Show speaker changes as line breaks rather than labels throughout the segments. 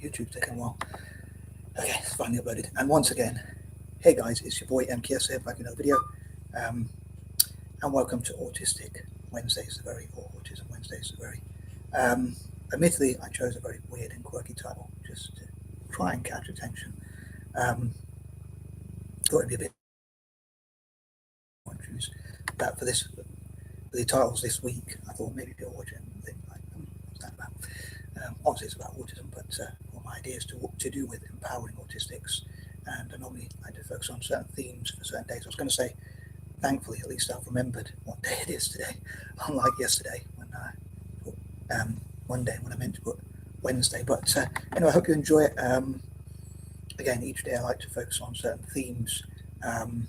YouTube's taking a while. Okay, it's finally uploaded. And once again, hey guys, it's your boy M.K.S here, back in another video. And welcome to Autistic Wednesdays, or Autism Wednesdays, admittedly, I chose a very weird and quirky title just to try and catch attention. Thought it'd be a bit choose that for the titles this week. I thought maybe people watching and think like, what's that about? Obviously, it's about autism, but all my ideas to do with empowering autistics, and I normally like to focus on certain themes for certain days. I was going to say, thankfully, at least I've remembered what day it is today, unlike yesterday when I put Monday when I meant to put Wednesday. But anyway, I hope you enjoy it. Again, each day I like to focus on certain themes, and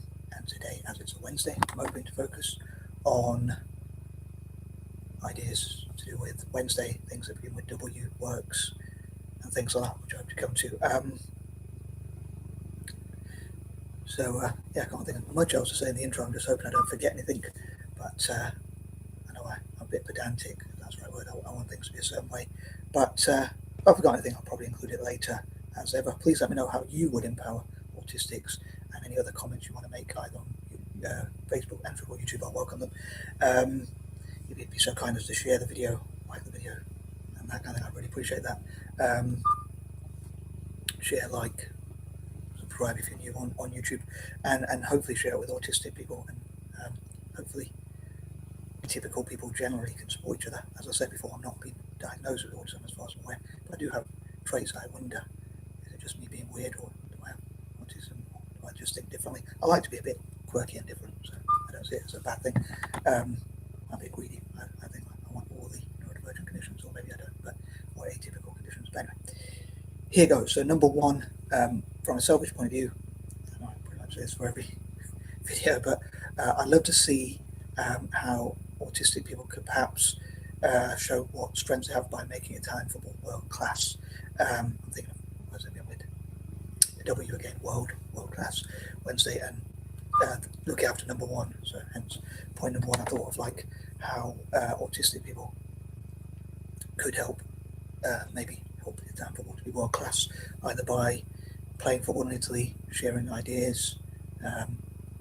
today, as it's a Wednesday, I'm hoping to focus on ideas to do with Wednesday, things that begin with W, works, and things like that, which I hope to come to. Yeah, I can't think of much else to say in the intro. I'm just hoping I don't forget anything, but I know I'm a bit pedantic, if that's the right word. I want things to be a certain way, but if I've forgotten anything, I'll probably include it later. As ever, please let me know how you would empower autistics, and any other comments you want to make either on Facebook and or YouTube. I'll welcome them. If you'd be so kind as to share the video, like the video, and that kind of thing, I really appreciate that. Share, like, subscribe if you're new on YouTube, and hopefully share it with autistic people, and hopefully typical people generally can support each other. As I said before, I'm not being diagnosed with autism as far as I'm aware, but I do have traits. I wonder, is it just me being weird, or do I have autism, or do I just think differently? I like to be a bit quirky and different, so I don't see it as a bad thing. I'm a bit greedy. I think I want all the neurodivergent conditions, or maybe I don't, or atypical conditions. But anyway, here goes. So number one, from a selfish point of view, I know I pretty much say this for every video, but I'd love to see how autistic people could perhaps show what strengths they have by making Italian football world class. I'm thinking of, what's it with the W again, world class Wednesday, and look after number one. So hence point number one, I thought of like how autistic people could help maybe help Italian football to be world class, either by playing football in Italy, sharing ideas,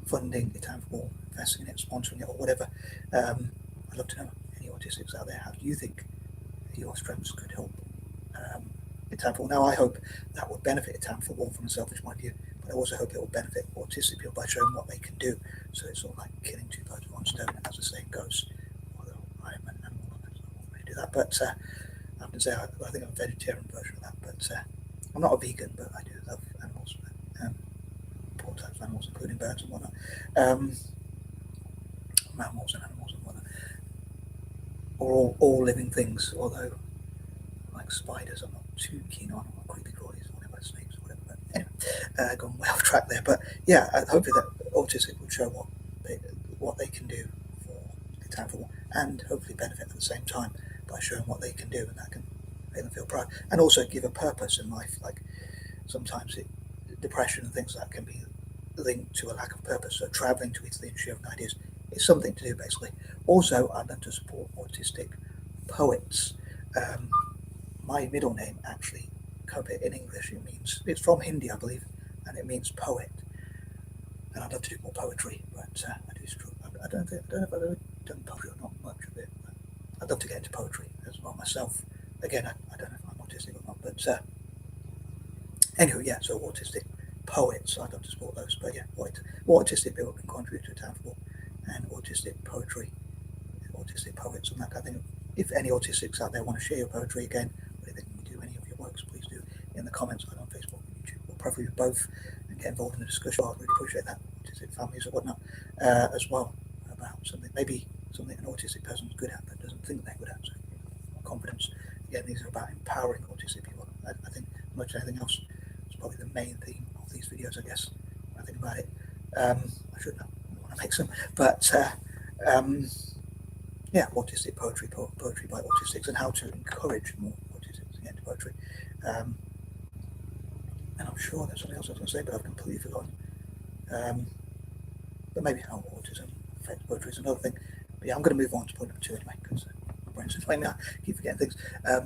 funding Italian football, investing in it, sponsoring it, or whatever. I'd love to know, any autistics out there, how do you think your strengths could help Italian football? Now, I hope that would benefit Italian football from a selfish point of view, but I also hope it will benefit autistic people by showing what they can do. So it's sort of like killing two birds with one stone, as the saying goes. Although I am an animal lover, so I won't really do that. But I have to say, I think I'm a vegetarian version of that. But I'm not a vegan, but I do love animals, all types of animals, including birds and whatnot. Mammals and animals and whatnot. Or all living things, although like spiders I'm not too keen on, or creepy crawlies, or whatever, snakes, or whatever. But anyway, gone way off track there. But yeah, hopefully that autistic will show what they can do for Italian football, and hopefully benefit at the same time by showing what they can do, and that can make them feel proud, and also give a purpose in life. Like sometimes depression and things like that can be linked to a lack of purpose. So traveling to Italy and sharing ideas is something to do, basically. Also, I'd love to support autistic poets. My middle name, actually, Kopit in English, it's from Hindi, I believe, and it means poet. And I'd love to do more poetry, but I don't know if I've ever done poetry or not much of it. But I'd love to get into poetry as well myself. Again, I don't know if I'm autistic or not, but anyway, yeah. So autistic poets, I'd love to support those. But yeah, what autistic people can contribute to Italian football, and autistic poetry, autistic poets, and that kind of thing. If any autistics out there want to share your poetry again, or if you do any of your works, please do in the comments, either on Facebook or YouTube, or preferably both, and get involved in the discussion. I'd really appreciate that. Autistic families or whatnot, as well, about something an autistic person's good at but doesn't think they're good at. So confidence. Again, these are about empowering autistic people. I think much of anything else is probably the main theme of these videos, I guess, when I think about it. I should know. I want to make some, but yeah, autistic poetry by autistics, and how to encourage more autistics to get into poetry. And I'm sure there's something else I was going to say, but I've completely forgotten. But maybe how autism affects poetry is another thing. But yeah, I'm going to move on to point number two anyway, because my brain's inflaming. I keep forgetting things.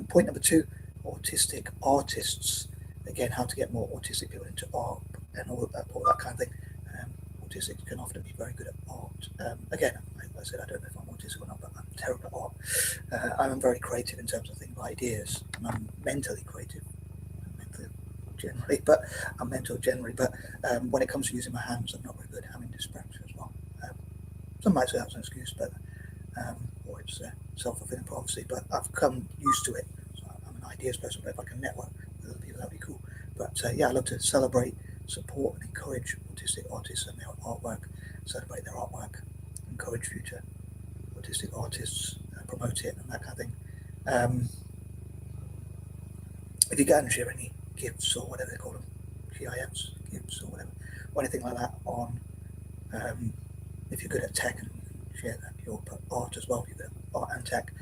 Point number two, autistic artists. Again, how to get more autistic people into art and all that kind of thing. Autistics can often be very good at art. Again, I said I don't know if I'm autistic or not, but I'm terrible at art. I'm very creative in terms of things, ideas, and I'm mentally creative. I'm mental generally, but when it comes to using my hands, I'm not very good. Having dyspraxia as well. Some might say that's an excuse, but or it's self-fulfilling prophecy. But I've come used to it. So I'm an ideas person, but if I can network with other people, that'd be cool. But yeah, I love to celebrate, support, and encourage autistic artists and their artwork. Celebrate their artwork, encourage future autistic artists, promote it, and that kind of thing. If you get and share any gifts or whatever they call them, GIFs, gifts or whatever, or anything like that on, if you're good at tech and share that, your art as well, if you're good at art and tech,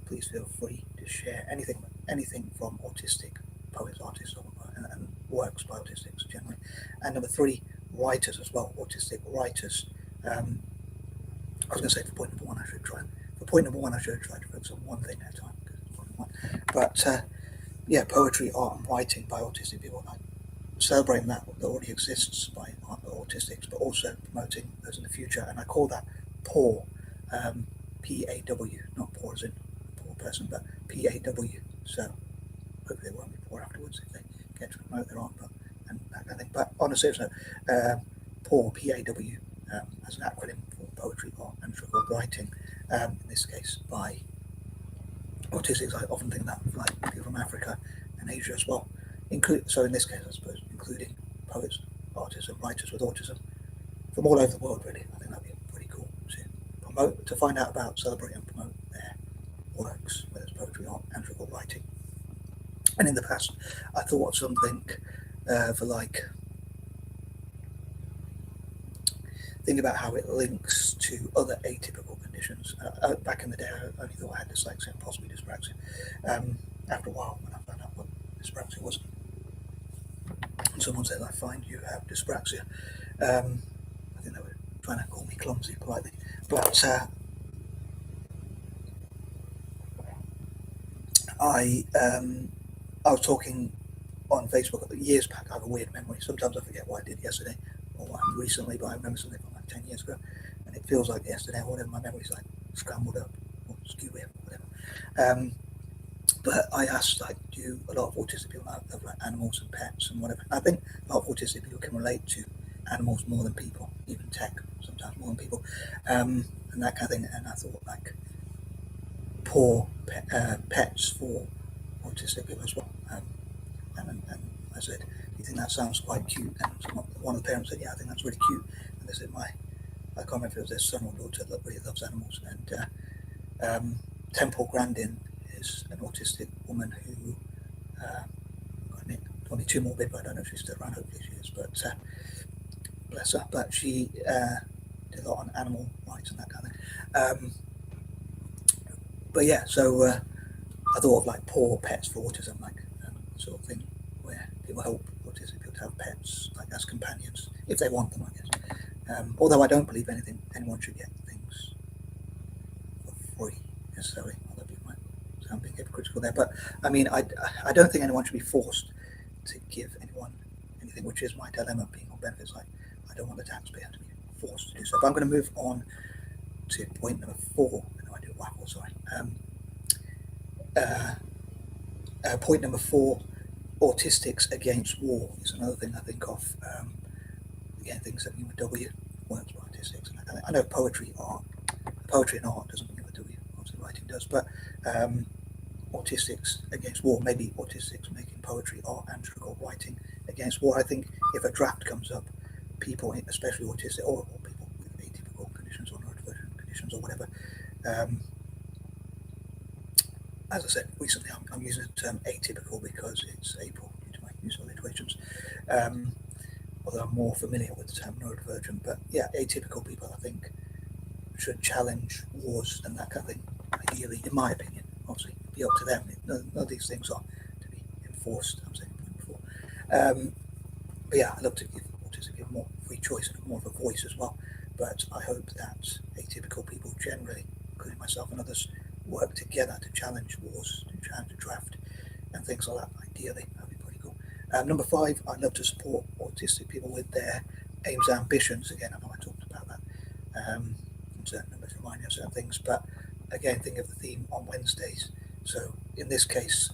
please feel free to share anything from autistic poets, artists, and works by autistics generally. And number 3, writers as well, autistic writers. I was going to say for point number 1, I should try. For point number 1, I should try to focus on one thing at a time. But yeah, poetry, art, and writing by autistic people, like celebrating that already exists by autistics, but also promoting those in the future. And I call that PAW, P-A-W, not poor as in poor person, but P-A-W. So hopefully they won't be poor afterwards if they get to promote their art, and that kind of thing. But on a serious note, PAW, P-A-W, as an acronym for poetry, art, and writing, in this case by autistics. I often think that like people from Africa and Asia as well. So in this case, I suppose, including poets, artists, and writers with autism from all over the world, really. I think that'd be pretty cool to promote, to find out about, celebrate, and promote their works, whether it's poetry, art, and writing. And in the past, I thought of something for like, think about how it links to other atypical conditions. Back in the day, I only thought I had dyslexia and possibly dyspraxia. After a while, when I found out what dyspraxia was, and someone said, "I find you have dyspraxia," I think they were trying to call me clumsy politely. But I was talking on Facebook years back. I have a weird memory. Sometimes I forget what I did yesterday or what happened recently, but I remember something from like 10 years ago, and it feels like yesterday or whatever. My memory's like scrambled up or skewy or whatever. But I asked, like, do a lot of autistic people have like animals and pets and whatever? And I think a lot of autistic people can relate to animals more than people, even tech sometimes more than people, and that kind of thing. And I thought, like, poor pets for autistic people as well. And I said, do you think that sounds quite cute? And one of the parents said, yeah, I think that's really cute. And they said, I can't remember if it was their son or daughter that really loves animals. And Temple Grandin is an autistic woman who got 22 morbid, but I don't know if she's still around. Hopefully she is, but bless her. But she did a lot on animal rights and that kind of thing. But yeah, so I thought of like poor pets for autism, like sort of thing where people help autistic people to have pets, like as companions, if they want them, I guess. Although I don't believe anyone should get things for free necessarily. Although people might sound being hypocritical there, but I mean, I don't think anyone should be forced to give anyone anything, which is my dilemma being on benefits. Like, I don't want the taxpayer to be forced to do so. But I'm going to move on to point number 4. No, I did waffle, sorry. Point number 4, autistics against war is another thing I think of. Again, things that begin with W, works by autistics. And I know poetry and art doesn't begin with W, obviously writing does, but autistics against war, maybe autistics making poetry, art, and writing against war. I think if a draft comes up, people, especially autistic or people with atypical conditions or neurodivergent conditions or whatever, as I said recently, I'm using the term atypical because it's April due to my use of alliterations. Although I'm more familiar with the term neurodivergent, but yeah, atypical people I think should challenge wars and that kind of thing. Ideally, in my opinion, obviously, it'll be up to them. None of these things are to be enforced. I'm saying before, but yeah, I love to give autistic people more free choice and more of a voice as well. But I hope that atypical people generally, including myself and others, work together to challenge wars, to challenge the draft, and things like that. Ideally, that'd be pretty cool. Number 5, I'd love to support autistic people with their aims and ambitions. Again, I know I talked about that. Certain numbers remind you of certain things, but again, think of the theme on Wednesdays. So in this case,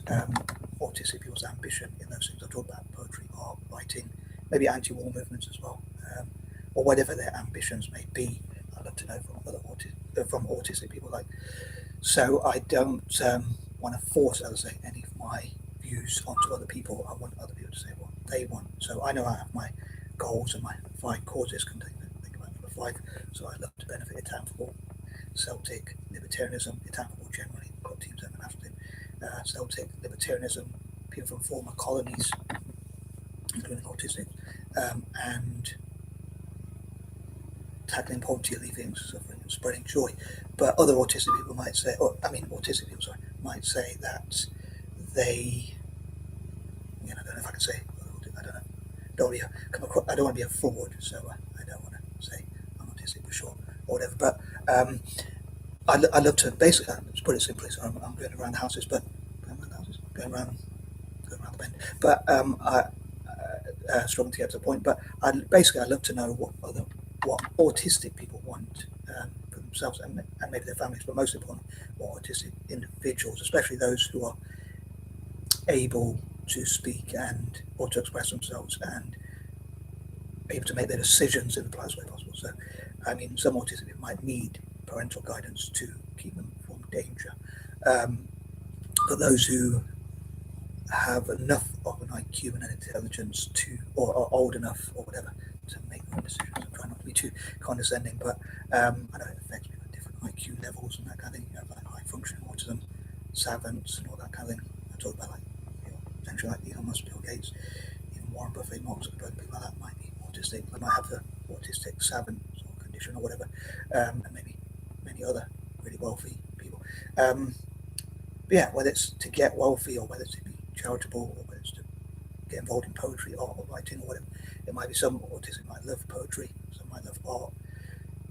autistic people's ambition in those things I talk about: poetry, art, writing, maybe anti-war movements as well, or whatever their ambitions may be. I'd love to know from autistic people. So I don't want to force, as I say, any of my views onto other people. I want other people to say what they want. So I know I have my goals and my 5 causes. Think about number 5. So I'd love to benefit Italian football, Celtic, libertarianism, Italian football generally, got teams and national team, Celtic, libertarianism, people from former colonies, including autistic, and tackling poverty, alleviating suffering, and spreading joy. But other autistic people might say, autistic people, might say that they, I don't know if I can say, I don't know, I don't want to be a fraud, so I don't want to say I'm autistic for sure or whatever. But I love to basically, let's put it simply. So I'm going around the houses, going around the bend. But struggling to get to the point. But I love to know what autistic people want for themselves and maybe their families, but most importantly, what autistic individuals, especially those who are able to speak or to express themselves and able to make their decisions in the politest way possible. So, some autistic people might need parental guidance to keep them from danger. But those who have enough of an IQ and an intelligence or are old enough or whatever to make their own decisions. I'm trying not to be too condescending, but I know it affects people at different IQ levels and that kind of thing. You have high functioning autism, savants, and all that kind of thing. I talk about potentially Elon Musk, Bill Gates, even Warren Buffett, Mark Zuckerberg, people like that might be autistic. They might have the autistic savant sort of condition or whatever, and maybe many other really wealthy people. But whether it's to get wealthy or whether it's to be charitable or whether it's to get involved in poetry, art, or writing, or whatever, it might be some autistic might love poetry, some might love art,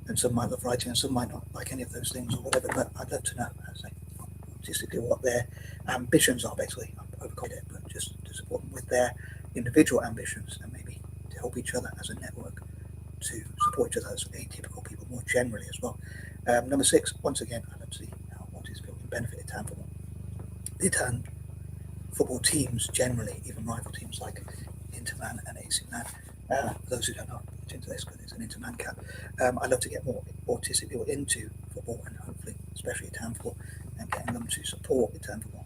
and some might love writing, and some might not like any of those things or whatever. But I'd love to know, as I say, autistically, what their ambitions are. Basically, I'm overcomplicated, but just to support them with their individual ambitions and maybe to help each other as a network to support each other as atypical people more generally as well. Number 6, once again, I'd love to see how autistic people can benefit Italian football. The Italian football teams generally, even rival teams like Inter Milan and AC Milan. For those who don't know, into this because it's an Inter Milan cap. I'd love to get more autistic people into football and hopefully, especially Italian football, and getting them to support Italian football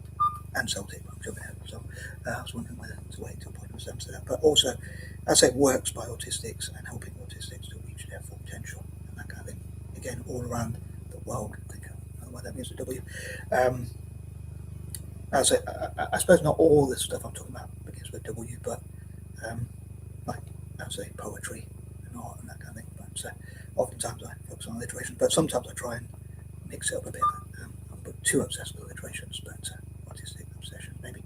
and Celtic. I'm jumping ahead, so I was wondering whether to wait until point number 7 to that. But also, as I say, works by autistics and helping autistics to reach their full potential and that kind of thing. Again, all around the world. I think I don't know why that means a W. I suppose not all the stuff I'm talking about begins with W, but poetry and art and that kind of thing. But oftentimes I focus on alliteration, but sometimes I try and mix it up a bit. I'm not too obsessed with alliterations, but autistic obsession maybe,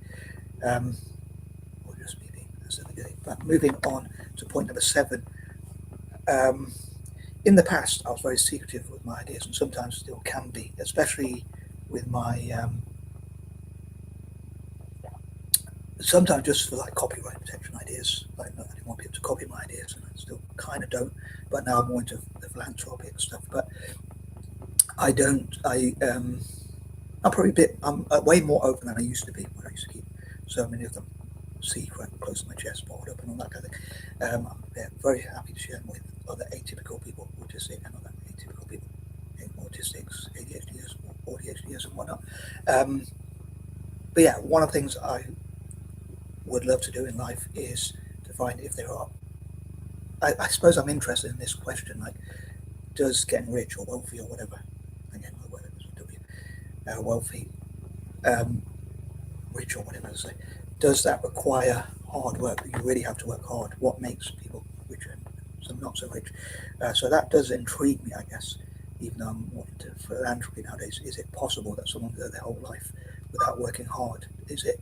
or just me being a silly guy. But moving on to point number 7. In the past, I was very secretive with my ideas, and sometimes still can be, especially with my sometimes just for copyright protection ideas. I didn't want people to copy my ideas, and I still kind of don't. But now I'm more into the philanthropic stuff. But I don't. I'm probably I'm way more open than I used to be, when I used to keep so many of them secret, close to my chest, bottled up, and all that kind of thing. I'm very happy to share them with other atypical people, autistic, and other atypical people, autistics, ADHDs, ADHDs, and whatnot. But one of the things I would love to do in life is to find if there are. I suppose I'm interested in this question: does getting rich or wealthy or whatever, again, whether it's W, wealthy, rich or whatever to say, does that require hard work? You really have to work hard. What makes people richer and some not so rich? So that does intrigue me, I guess, even though I'm more into philanthropy nowadays. Is it possible that someone can go their whole life without working hard? Is it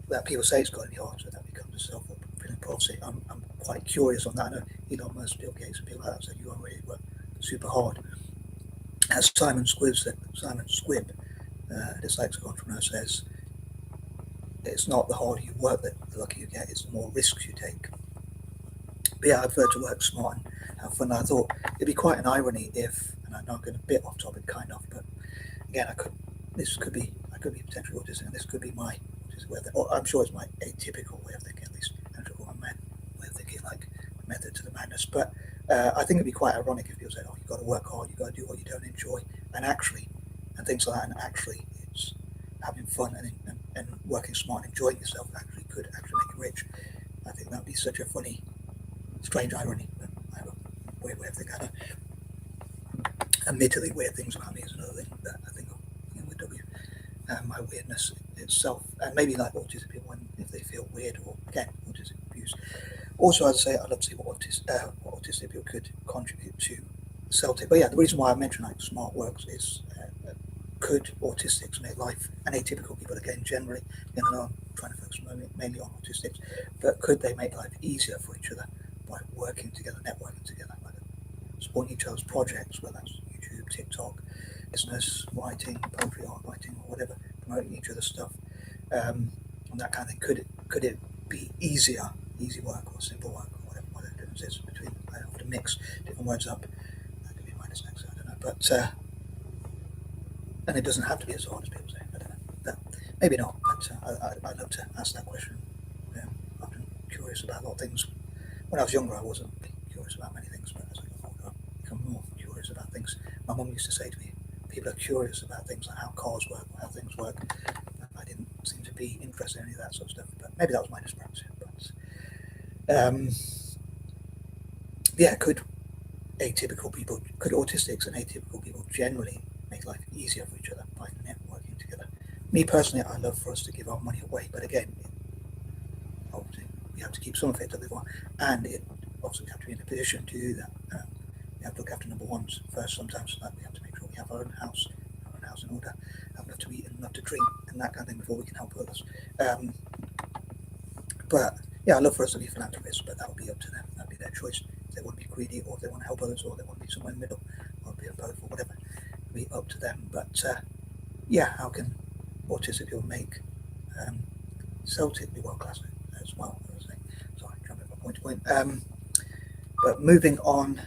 that people say it's got to be hard, so that becomes a self-fulfilling prophecy? I'm quite curious on that. I know Elon Musk, Bill Gates, and people like that said you already work super hard. As Simon Squibb, this lexicon entrepreneur says, it's not the harder you work that the luckier you get, it's the more risks you take. But yeah, I prefer to work smart and have fun. I thought it'd be quite an irony if, and I know I'm going a bit off topic, kind of, but again, I could be potentially autistic, and this could be my autistic way of thinking, or I'm sure it's my atypical way of thinking, at least, atypical my way of thinking, like method to the madness. But I think it'd be quite ironic if people said, "Oh, you've got to work hard, you've got to do what you don't enjoy," and things like that, and actually, it's having fun and working smart and enjoying yourself actually could actually make you rich. I think that'd be such a funny, strange irony. But I have a weird way of thinking. Admittedly, weird things about me is another thing that I think with W. My weirdness itself, and maybe like autistic people, when if they feel weird or again autistic views. Also, I'd say I'd love to see what autistic people could contribute to Celtic. But yeah, the reason why I mention like smart works is could autistics make life, and atypical people again generally, I know I'm trying to focus mainly on autistics, but could they make life easier for each other by working together, networking together, like supporting each other's projects, whether that's YouTube, TikTok, business, writing, poetry, art writing, or whatever, promoting each other's stuff, and that kind of thing. Could it be easier, easy work or simple work, or whatever the difference is between? I often mix different words up. That could be my dyslexia, I don't know, but and it doesn't have to be as hard as people say. I don't know. But maybe not. But I'd love to ask that question. I'm often curious about a lot of things. When I was younger, I wasn't curious about many things, but as I got older, I become more curious about things. My mum used to say to me, "People are curious about things like how cars work, how things work." I didn't seem to be interested in any of that sort of stuff. But maybe that was my dyspraxia. But yeah, could autistics and atypical people generally make life easier for each other by networking together? Me personally, I love for us to give our money away, but again, obviously we have to keep some of it to live on, and it also we have to be in a position to do that. We have to look after number ones first. Sometimes we have to make sure we have our own house in order, have enough to eat and enough to drink, and that kind of thing before we can help others. But yeah, I love for us to be philanthropists, but that would be up to them. That'd be their choice. If they want to be greedy, or if they want to help others, or they want to be somewhere in the middle, or be a both, or whatever. It'd be up to them. But yeah, how can autistic people make Celtic be world class as well? Sorry, jumping from point to point. But moving on,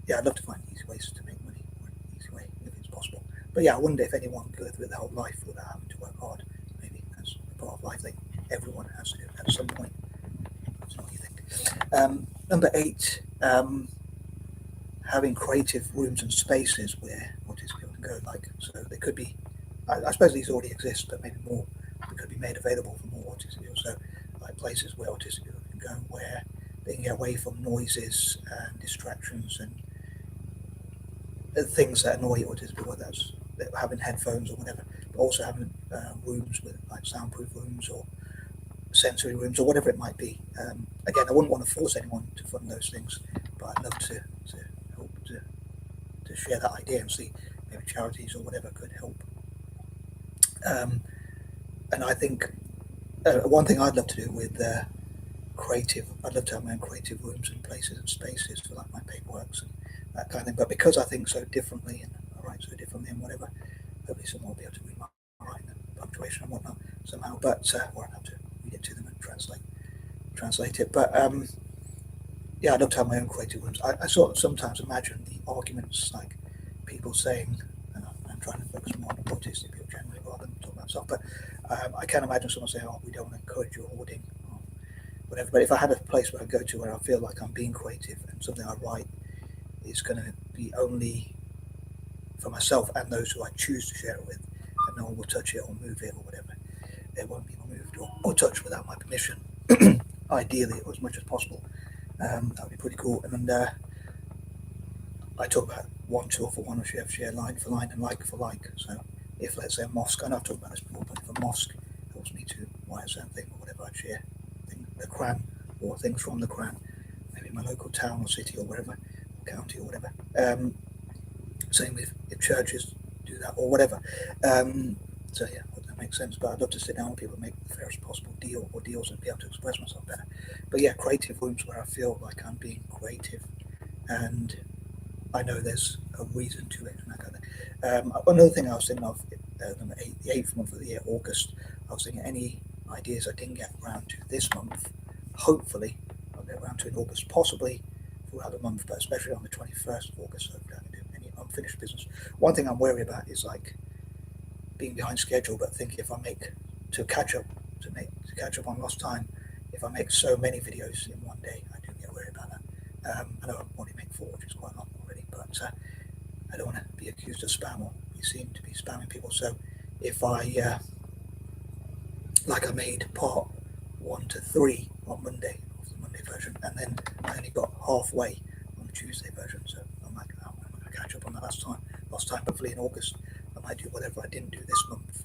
yeah, I'd love to find easy ways to make money, or an easy way if it's possible. But yeah, I wonder if anyone could go through their whole life without having to work hard. Maybe that's a part of life that everyone has to do at some point. That's what you think. Number 8, having creative rooms and spaces where autistic people can go. Like, so they could be, I suppose these already exist, but maybe more could be made available for more autistic people. So, like places where autistic people can go where they can get away from noises and distractions and things that annoy autistic people, whether that's having headphones or whatever, but also having rooms with like soundproof rooms or sensory rooms or whatever it might be. Again, I wouldn't want to force anyone to fund those things, but I'd love to help to share that idea and see maybe charities or whatever could help. And I think one thing I'd love to do with I'd love to have my own creative rooms and places and spaces for like my paperworks and that kind of thing. But because I think so differently and I write so differently and whatever, hopefully someone will be able to read my writing and punctuation and whatnot somehow. But or I'd have to read it to them and translate it. But yeah, I'd love to have my own creative rooms. I sort of sometimes imagine the arguments like people saying, and I'm trying to focus more on autistic people generally rather than talk about myself, but I can imagine someone saying, "Oh, we don't want to encourage your hoarding," or whatever. But if I had a place where I go to where I feel like I'm being creative and something I write is going to be only for myself and those who I choose to share it with, and no one will touch it or move it or whatever, it won't be moved or touched without my permission, ideally, or as much as possible. That would be pretty cool. And I talk about one tool for one, or share line for line and like for like. So if, let's say, a mosque, I know I've talked about this before, but if a mosque helps me to write a certain thing or whatever, I'd share the Quran or things from the Quran, maybe in my local town or city or wherever, or county or whatever. Same with if churches do that or whatever. So yeah, I hope that makes sense. But I'd love to sit down with people and make the fairest possible deal or deals and be able to express myself better. But yeah, creative rooms where I feel like I'm being creative and I know there's a reason to it and that kind of thing. Another thing I was thinking of, number 8, the 8th month of the year, August, I was thinking any ideas I didn't get around to this month, hopefully I'll get around to in August, possibly throughout the month, but especially on the 21st of August, hopefully I can do any unfinished business. One thing I'm wary about is like being behind schedule, but thinking if I make to catch up on lost time, if I make so many videos in one day, I do get worried about that. I know I've only made 4, which is quite a lot already, but I don't want to be accused of spam or be seen to be spamming people. So if I like I made part 1 to 3 on Monday of the Monday version, and then I only got halfway on the Tuesday version. So I'm like, oh, I'm going to catch up on that last time. Hopefully in August, I might do whatever I didn't do this month,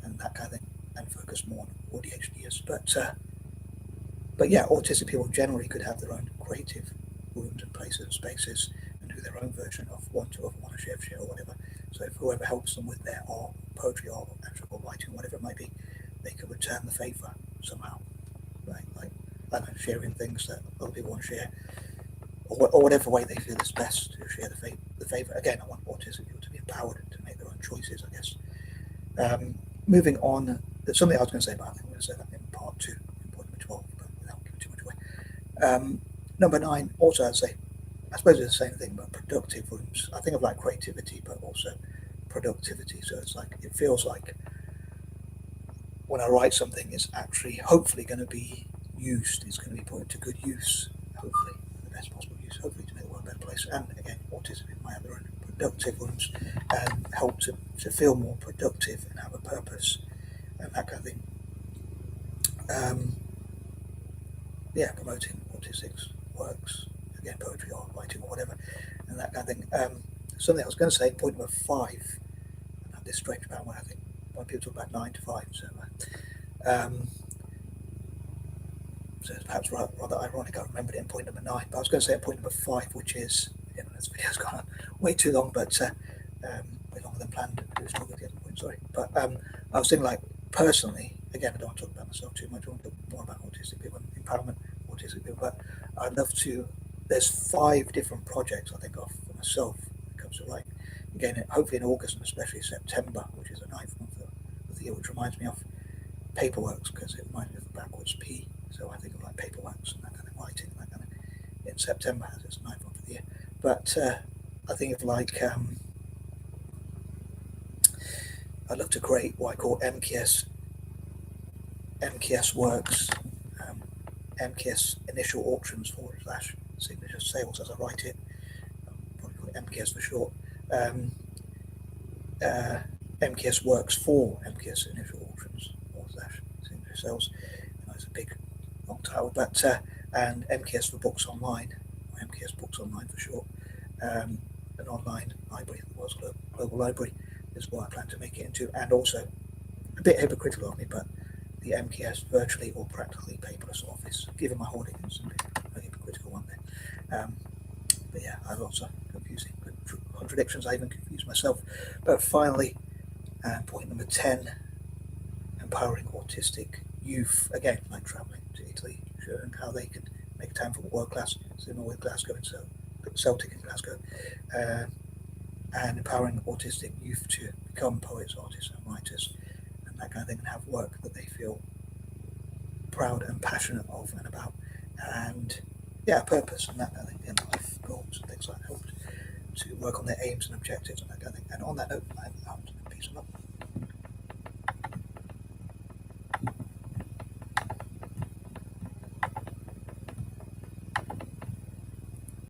and that kind of thing, and focus more on ADHDs. But yeah, autistic people generally could have their own creative rooms and places and spaces and do their own version of one to other, one share or whatever. So if whoever helps them with their art, poetry, or actual writing, whatever it might be, they could return the favour somehow, right? Like, I don't know, sharing things that other people want to share, or whatever way they feel is best to share the favour. Again, I want autistic people to be empowered to make their own choices, I guess. Moving on, there's something I was going to say, but I think I'm going to say that in part 2, in point number 12, but without giving too much away. Number 9, also I'd say, I suppose it's the same thing, but productive rooms. I think of like creativity, but also productivity. So it's like, it feels like when I write something, it's actually hopefully going to be used, it's going to be put into good use, hopefully, the best possible use, hopefully to make the world a better place. And again, autism might have their own productive rooms and help to feel more productive and have a purpose and that kind of thing. Promoting autistic's works, again, poetry or writing or whatever, and that kind of thing. Something I was going to say, point number 5, and I have this strange pattern where I think when people talk about 9 to 5, so it's perhaps rather ironic I remembered it in point number 9, but I was going to say at point number 5, which is, again, this video's gone on way too long, but way longer than planned. I was talking at the other point, sorry. But I was thinking, like, personally, again, I don't want to talk about myself too much, I want to talk more about autistic people and empowerment autistic people, but I'd love to, there's 5 different projects I think of for myself when it comes to writing. Again, hopefully in August and especially September, which is the 9th month of the year, which reminds me of paperworks, because it reminds me of the backwards P. So I think of like paperworks and that kind of writing, and that kind of in September as it's 9th month of the year. But I think of like I'd love to create what I call M.K.S works, M.K.S initial auctions / signature sales as I write it. Probably call it M.K.S for short. M.K.S works for M.K.S initial auctions / signature sales. That's a big long title, but and M.K.S for books online, or M.K.S books online for short. An online library, the world's global library, is what I plan to make it into, and also a bit hypocritical of me, but the M.K.S virtually or practically paperless office, given my hooligans, and a hypocritical one there. But yeah, I have lots of confusing contradictions. I even confuse myself. But finally, point number 10, empowering autistic youth. Again, like travelling to Italy, showing how they can make time for world class, similar with Glasgow and Celtic in Glasgow, and empowering autistic youth to become poets, artists, and writers, and that kind of thing, and have work that they feel proud and passionate of and about, and purpose and that kind of thing, in life goals and things like that, help to work on their aims and objectives and that kind of thing. And on that note, I'm out and peace and love.